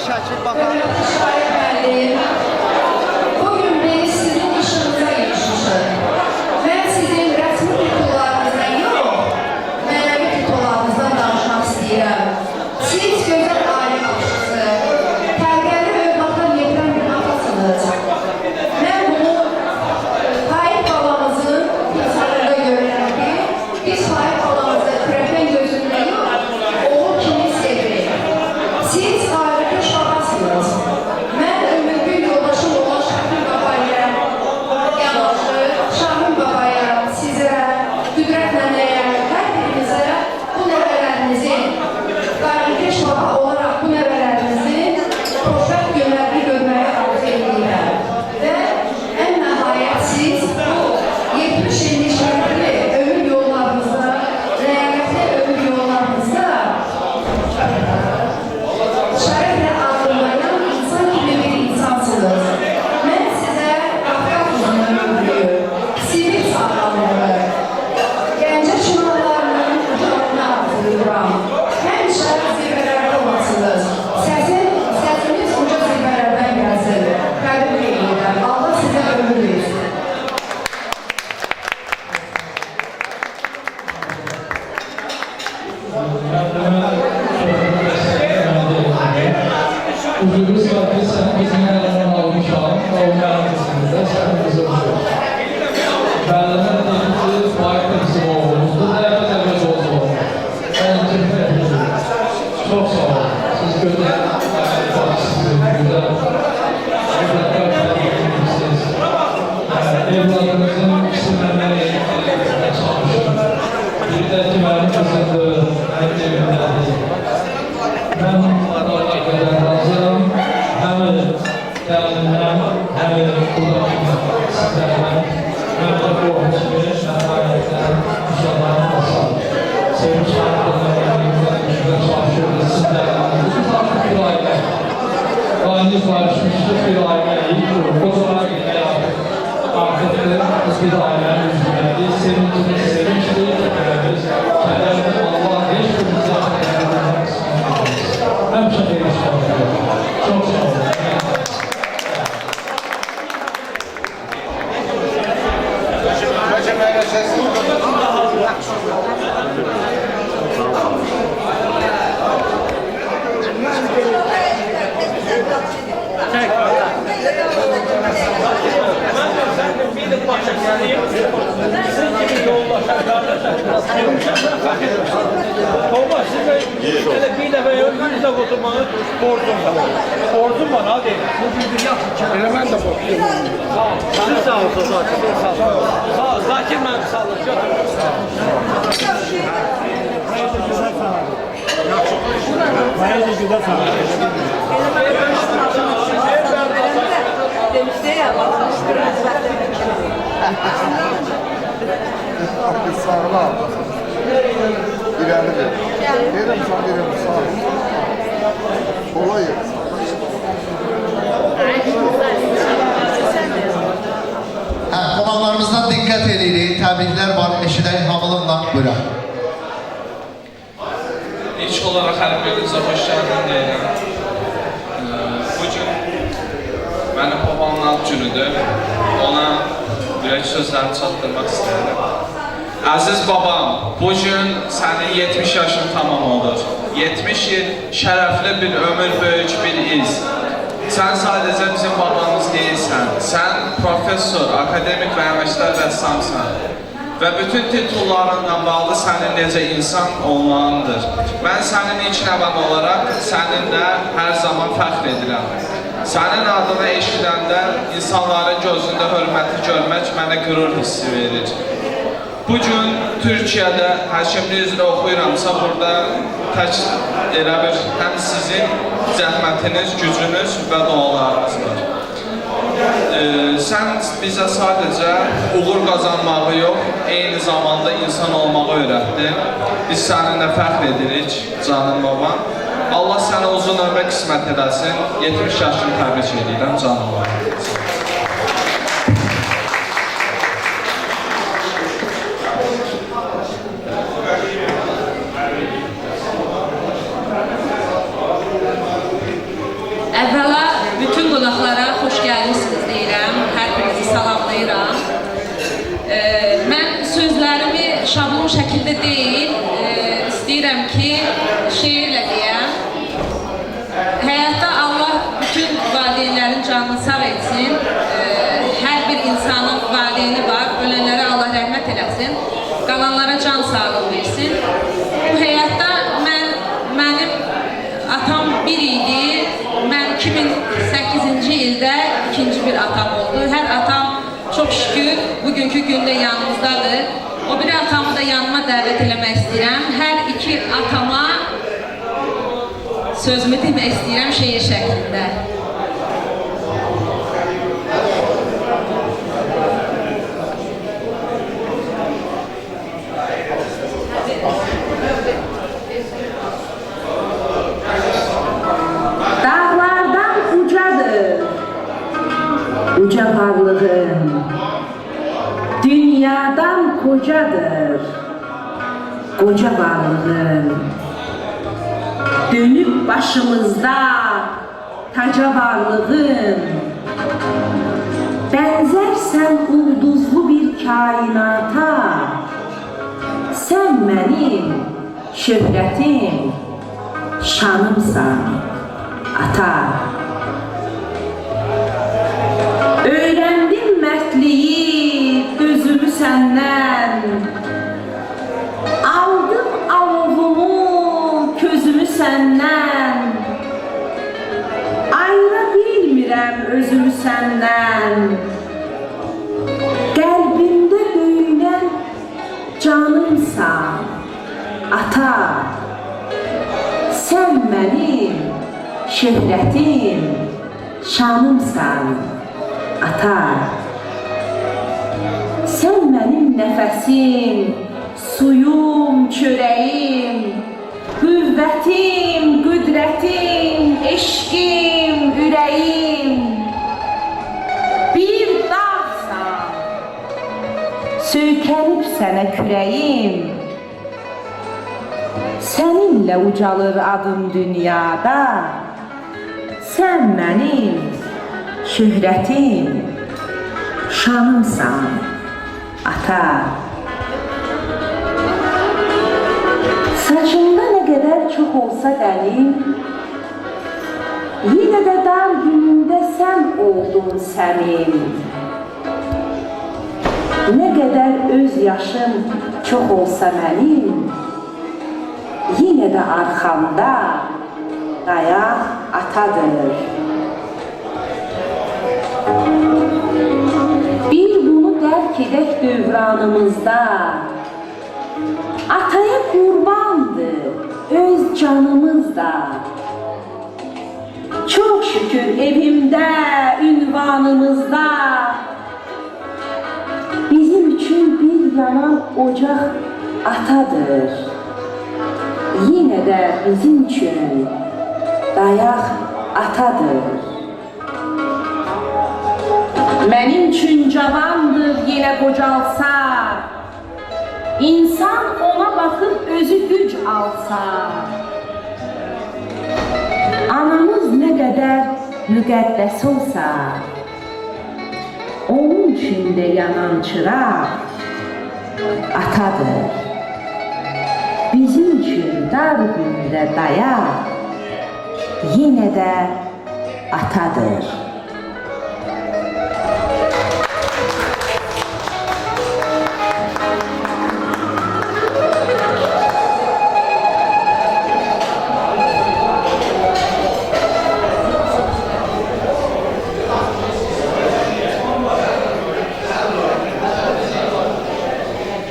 Şakir bakar. Şahid müəllim, bugün biz sizin işinizə yetişmişik. Mən sizin rəsmi titullarınızdan yox, mənəvi titullarınızdan danışmaq istəyirəm. Siz gözəl aile başçısı, tərbiyəli övladlar yetirən bir atasınız. Mən bunu Hayit balamızın insanında görürəm ki, biz Hayit balamızı kürəkən gözündə yox, oğul kimi sevirik. Siz ailede şahasınız. Ucuz var ki sen bizim yanından almışam, olmayan kısmında sen bizim olsun. Müəllime deyim ki, Faik de bizim oğlumuzdur, dəvət əvəz oldu. Ben için çok sağ olun. Siz güzel, evladınızın isimlerine çalışın. Bir de ki benim kızımdır, benim evimdedir. Ben Allah kadar razıyam. Hem gəlinimdən, hem buradakı sizlərdən, hem de bu ofisimizin şəhayətdən, inşallah basar. Sevmiş şəhətlərdən, işdə çalışıyoruz sizlərdən. Biz artıq bir ailə. Ailemiz barışmışdır, bir ailəyiz. O zaman artıqdır, biz bir ailənin üzrədir. Sevincimiz, sevinçdir, kədərdir. Allah heç birimizə kədərdir. Həmişə xeyir işlədir. Çox sağ olun. Olmaz, siz hele bir dəfə yüzdə oturmanı borcum var, hadi. Bu bir yaxşı. Elə mən də borcluyum. Siz sağ olsun, sağ olun. Sağ ol, Zakir mən sağ olun. Hayırlı güzel sağ olun. Demişti ya, bakmıştır. Sağla. İleride ver. Dedim sana dedim sağ. Olayı. Qonaqlarımızdan diqqət edirik. Təbriklər var. Eşidək hamılımla buyuraq. İlk olarak her birinizə hoş geldin deyirəm. Bugün mənim babamın ad günüdür. Ona ürək sözlərini çatdırmaq istəyirəm. Əziz babam, bugün sənin 70 yaşın tamam olur. 70 il şərəfli bir ömür, böyük bir iz. Sən sadəcə bizim babamız deyilsən. Sən professor, akademik və əməkdar rəssamsan. Və bütün titullarınla bağlı sənin necə insan olmağındır. Mən sənin ilk nəvən olaraq səninlə hər zaman fəxr edirəm. Sənin adını eşidəndə insanların gözündə hörməti görmək mənə qürur hissi verir. Bugün Türkiyədə həkimlik üzrə oxuyuramsa, burada tək elə bir həm sizin zəhmətiniz, gücünüz və dualarınız var. Sən bizə sadəcə uğur qazanmağı yox, eyni zamanda insan olmağı öyrətdin. Biz səninlə fəxr edirik, canım babam. Allah sənə uzun ömrə qismət edəsin. 70 yaşını təbrik edirəm, canım babam. Əvvəla bütün qonaqlara xoş gəlmisiniz deyirəm, hər birinizi salamlayıram. Mən sözlərimi şablon şəkildə deyil, istəyirəm ki, şeirlə deyəm. Həyatda Allah bütün valideynlərin canını sağ etsin. Hər bir insanın valideyni var, ölənlərə Allah rəhmət eləsin, qalanlara can sağlığı versin. Bu həyatda mənim atam bir idi. Mən 2008-ci ildə ikinci bir atam oldu. Hər atam çox şükür bugünkü gündə yanımızdadır. O biri atamı da yanıma dəvət eləmək istəyirəm. Hər iki atama sözümü demək istəyirəm şeir şəklində. Uca varlığın, dünyadan kocadır, koca varlığın. Dönüp başımızda taca varlığın, benzersen ulduzlu bir kainata, sen benim şöhrətim, şanımsan, ata. Öyrəndim mərdliyi, özümü səndən, aldım alovumu, közümü səndən, ayıra bilmirəm özümü səndən, qəlbimdə böyünən canımsan, ata. Sən mənim şöhrətim, şanımsan, ata. Sən mənim nəfəsim, suyum, çörəyim, qüvvətim, qüdrətim, eşqim, ürəyim. Bir dağsan, söykənib sənə kürəyim. Səninlə ucalır adım dünyada. Sən mənim şöhrətim, şanımsan, ata. Saçımda nə qədər çox olsa dəlim, yenə də dar günündə sən oldun səmim. Nə qədər öz yaşım çox olsa mənim, yenə də arxamda dayaq atadır. Bir bunu dərk edək dövranımızda, ataya qurbandır öz canımız da. Çox şükür evimdə, ünvanımızda, bizim üçün bir yanan ocaq atadır. Yenə də bizim üçün dayaq atadır. Mənim üçün cavandır yenə qocalsa, İnsan ona baxıb özü güc alsa. Anamız nə qədər müqəddəs olsa, onun üçün də yanan çıraq atadır. Bizim üçün dar gündə dayaq yenə də atadır.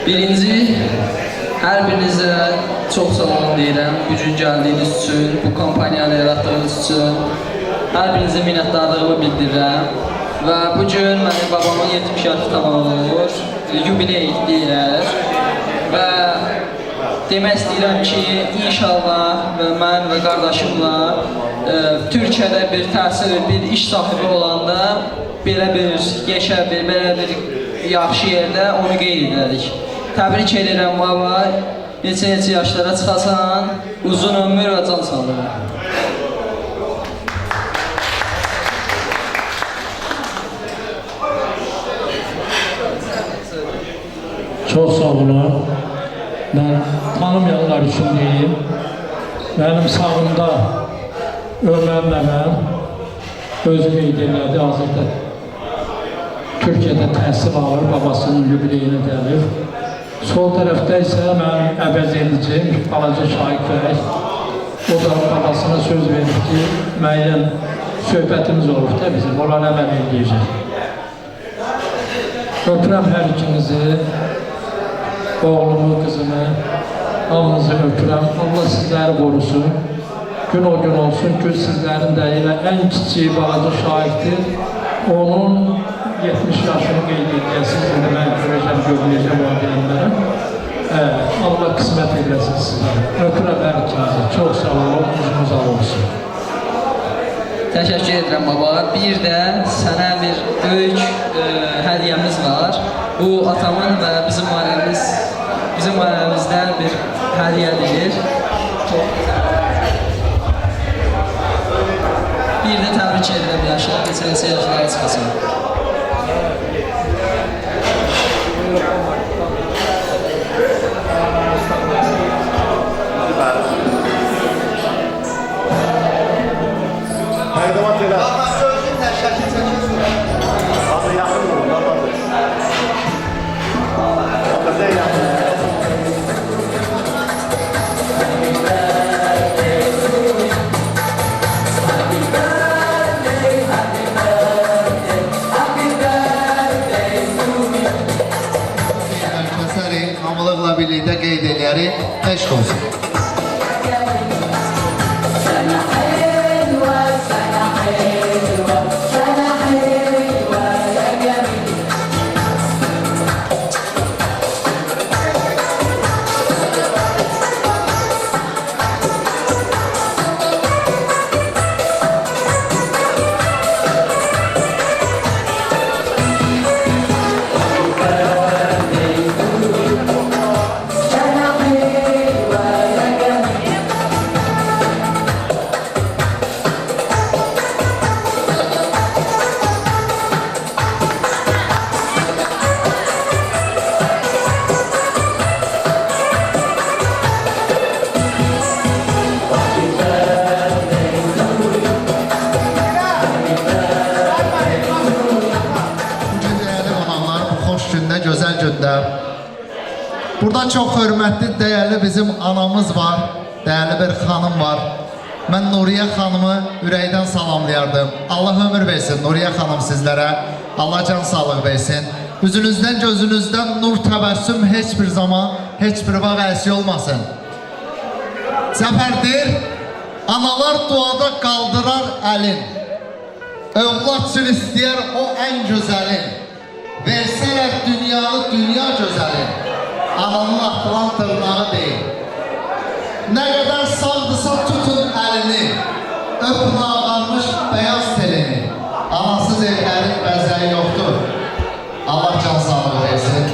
Birinci, hər birinizə çox salam deyirəm bu gün gəldiyiniz üçün, bu kampaniyanı yaratdığınız üçün. Hər birinizə minnətdarlığımı bildirirəm. Və bu gün mənim babamın 70 yaşı tamam olur, yubiley deyilər. Və demək istəyirəm ki, inşallah mən və qardaşımla Türkiyədə bir təhsil, bir iş sahibi olanda belə bir yaşa, belə bir yaxşı yerdə onu qeyd edərik. Təbrik edirəm baba, neçə yaşlara çıxasan, uzun ömür və can sağlığı. Çox sağ olun. Mən tanımayanlar üçün deyim. Mənim sağımda Ömər nənəm özü qeyd elədi, hazırda Türkiyədə təhsil alır, babasının yubileyini dəlir. Sol tərəfdə isə mənim əvəz edicim, balaca Şahik bəy. O da babasına söz verib ki, müəyyən söhbətimiz olub da bizim, onlara əməl edəcək. Öpürəm hər ikinizi, oğlumu, qızımı, hamınızı öpürəm. Allah sizləri qorusun. Gün o gün olsun ki, sizlərin də elə ən kiçik balaca Şahikdir. Onun 70 yaşını qeyd edəcəksiniz, indi mən görəcəm, görməyəcəm o deyənlərə. Allah qismət edəsin sizə. Öpürəm hər ikinizi. Çox sağ olun, uzunuz olsun. Təşəkkür edirəm baba. Bir də sənə bir böyük hədiyyəmiz var. Bu atamın və bizim ailəmizdən bir hədiyyədir. Bir də təbrik edirəm yaşına, neçə yaşlara çıxasın. Bak, sözün şəkil çəkir. Hazır yaxın olun, hazır. O kadar yaxın. Kəsəri hamılıqla birlikdə qeyd eləyərik. Eşq olsun. Gözəl gündə. Burada çox hörmətli, dəyərli bizim anamız var, dəyərli bir xanım var. Mən Nuriyə xanımı ürəkdən salamlayardım. Allah ömür versin Nuriyə xanım sizlərə. Allah can sağlıq versin. Üzünüzdən, gözünüzdən nur təbəssüm heç bir zaman, heç bir vaxt əksi olmasın. Zəfərdir, analar duada qaldırar əlin. Övlad üçün istəyər o ən gözəlin. Versələr dünyanı dünya gözəlin, ananın atılan tırnağı deyil. Nə qədər sağdırsa tutun əlini, öpün ağarmış beyaz telini. Anasız evlərin bəzəyi yoxdur. Allah can sağlığı versin.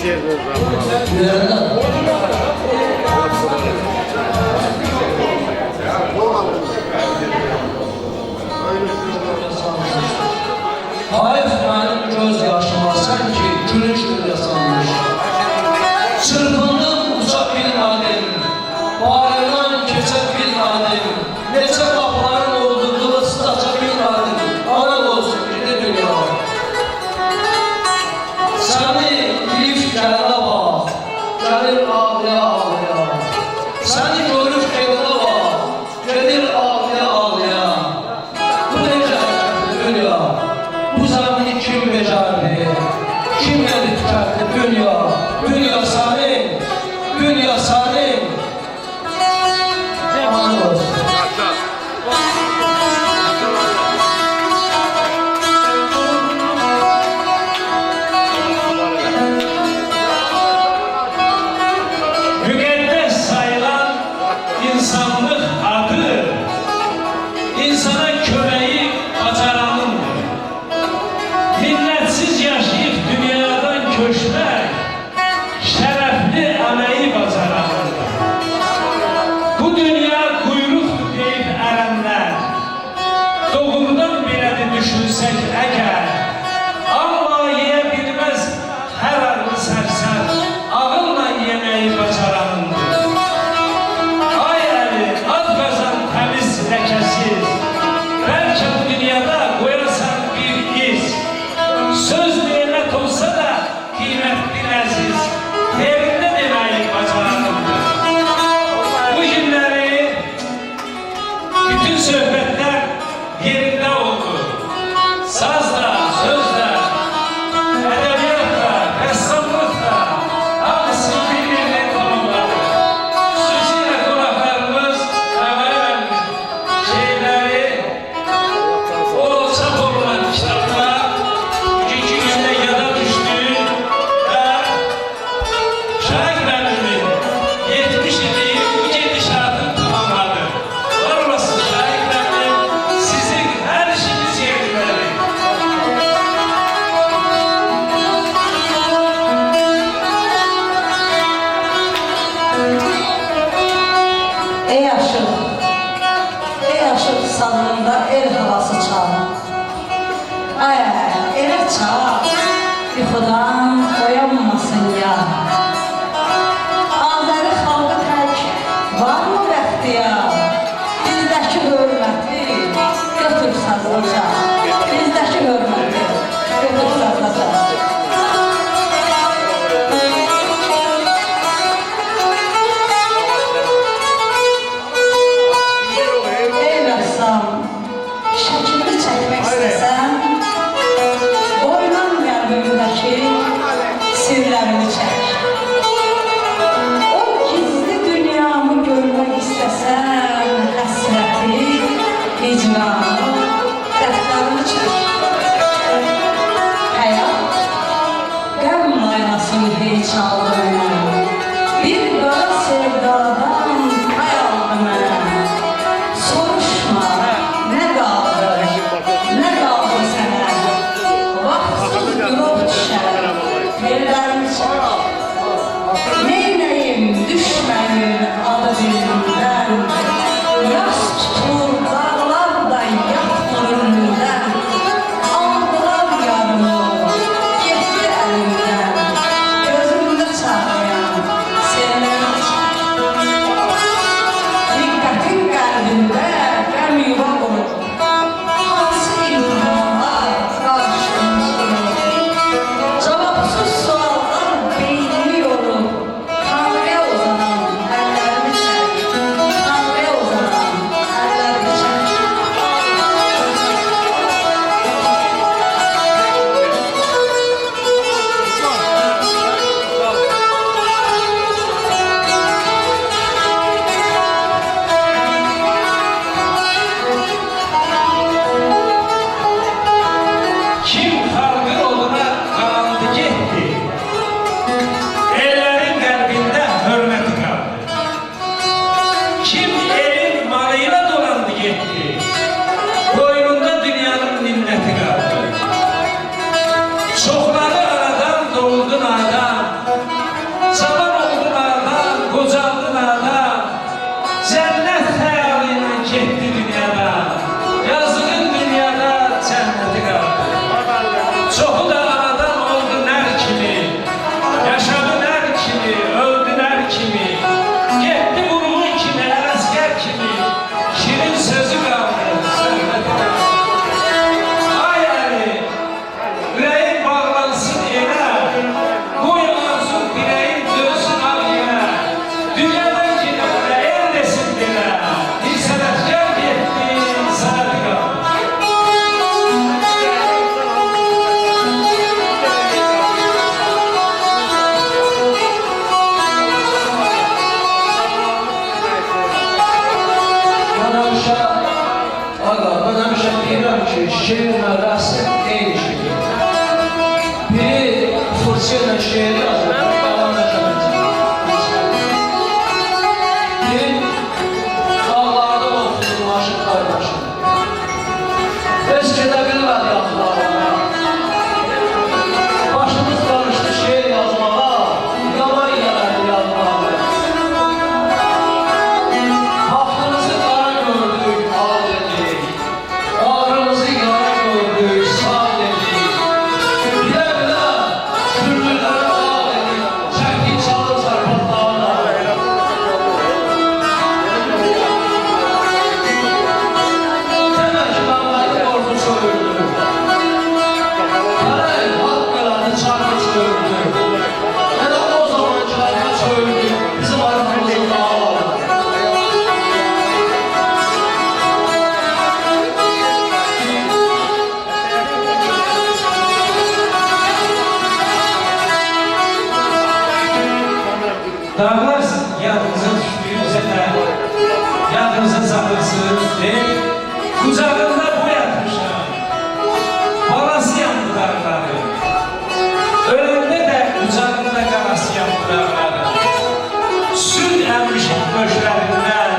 Hayır mənim göz yaşıma sanki gülüş yasanmış. Çırpındım uça bilmədim, barından keçə bilmədim. Neçə qapıların oldu, qılıçsız aça bilmədim. Anam olsun gidi dünya. Səni bilib gəlinə bax, gəlir ağlaya ağlaya. Səni görüb evinə bax, gedir ağlaya ağlaya. Bu necə dünya? Bu zamini kim becerdi? Kim yedi tüketti dünya? Dünya senin, dünya senin. Aman olsun. Müqəddəs sayılan insanlıq adı insana köməyi bacaranındır. Minnetsiz yaşayıp dünyadan köşmek şerefli əməyi bacaranındır. Bu dünya quyruqdur deyib ərənlər, doğrudan belədir düşünsək əgər, amma yeyə bilməz hər arlı sərsər, ağılla yeməyi bacaranındır. Ay əli, ad qazan təmiz ləkəsiz, bəlkə bu dünyada qoyasan bir iz. Söz nemət olsa da qiymətli əziz, yerində deməyi bacaranındır. Bu günləri bütün söhbətlər yerində oldu. Sazla, sözlə, ədəbiyyatla, rəssamlıqla hamısı bir-birini tamamladı. Xüsusilə qonaqlarımız Əməl şeyləri o çap olunan kitablar bugünkü gündə yada düşdü və Şahik müəllimin 70 illik bu gedişatını tamamladı. Var olasın Şahik müəllim, sizin hər işiniz yerindedir. Ey aşık salonunda el havası çal. Ay, elə çal, yuxudan oyanmasın ya. Azəri xalqı tək, var mı bəxtiyar? Bizdəki hörməti götür sazlaca. Bizdəki hörməti götür sazlaca. Ey rəssam, şəkilini çəkmək istəsən, boynan qəlbimdəki sirlərini çək. O gizli dünyamı görmək istəsən, həsrəti, hicranı, dəftərini çək. Həyat, qəm laynasını heç aldı mənə. Bir qara sevdadan pay aldı mənə. Soruşma, nə qaldı sənə? Vaxtsız qılov düşər, tellərini çək. Neynəyim düşməyin adı dilimdən, yas tutur dağlar da Çoxu da anadan oldu nər kimi, yaşadı nər kimi, öldü nər kimi, getdi vurğun kimi, ələskər kimi, şirin sözü qaldı, söhbəti qaldı. Ay əli, ürəyin bağlansın yenə, qoy arzun dirəyin dönsün al yenə, dünyadan gedib də el desin yenə, bir sənətkar getdi, sənəti qaldı. Mən həmişə deyirəm ki, şeirlə rəsm eyni şeydir. Biri fırça ilə şeir yazır, qalan biri dağlarda oturur, aşıq qardaşım. Heç gedə bilmədi yaxlarına. Başımız qarışdı şeir yazmağa, yalan yerədi yazmağa. Haqqınızı qara gördük, al dedik. Ağrımızı yara gördük, sağ dedik. Bilə-bilə kürdüləri ağ dedik. Çəkdik çalır sarpatlarına. Demək ki, Məmmədi ordu çövürdü. Gərək haqq elədi, çarpı çövürdü. Elə o zaman çarpı çövürdü, bizim arxamızı dağladı. Dağlar yadınıza düşdüyünüzə də, yadınıza salırsınız deyil, qucağında bu yatmışam, balasıyam bu dağları, öləndə də qucağında qalasıyam bu dağları, süd əmişim döşlərindən,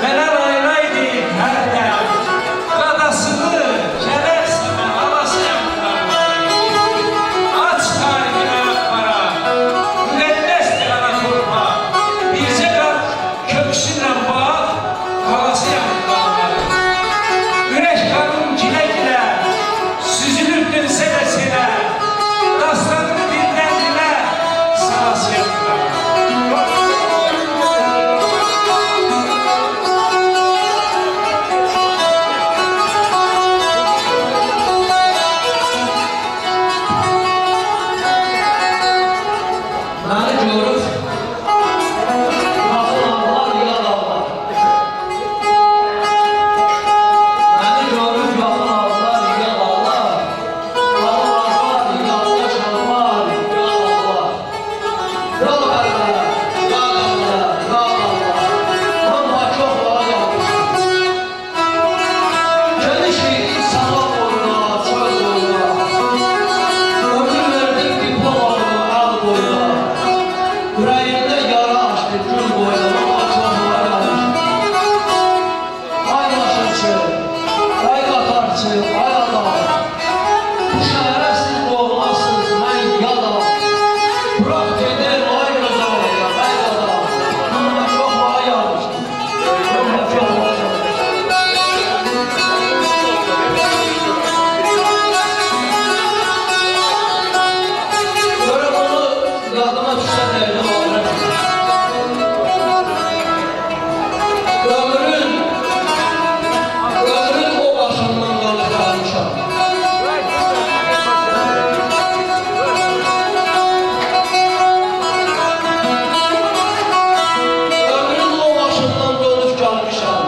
mənə laylay deyib hərdən, qadasını, kərəksini, alasıyam bu dağları, aç tarihini ayaqlara, müqəddəsdir ana torpa, bircə qat köksünlə bax, qalasıyam bu dağları. Ürək qanım gilə-gilə, süzülüb dönsə də senə, dastanını dildən dilə, salasıyam bu dağları. Məni görür, baxın ağlar, yad ağlar. Məni görür, baxın ağlar, yad ağlar. Ağlar, yaddaş ağlar, yad ağlar. Yad ağlar, yad ağlar, yad ağlar. Amma çox var yadmışım. Gəlişik sabah boyuna, çöl boyuna. Ömür verdik diplom oldu, ağ boyuna. Ürəyində yara açdı, gül boyuna, amma çox var yadmışım. Ay maşınçı, ay qatarçı, ay adam. Bu şəhərə siz doğmasınız, mən yadam. Bırak gedir, ay gözəl eyləm, ay adam. Amma çox var yadmışım. Amma çox var Görüm onu yadıma düşsə deyiləm alırım. Ömrün o başından qalıb qalmışam. Ömrün o başından dönüb qalmışam.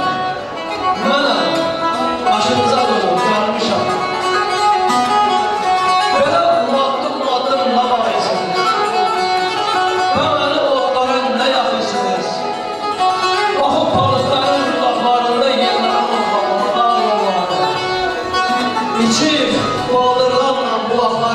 Mənəm, başınıza dönüb qalmışam. Belə maddım nə bağırsınız? Və məni otlara nə yaxırsınız? Baxıb palıqların dudaqlarında yerlərə baxmadan ağlarlar. İçib, qaldırlarla bulaqlar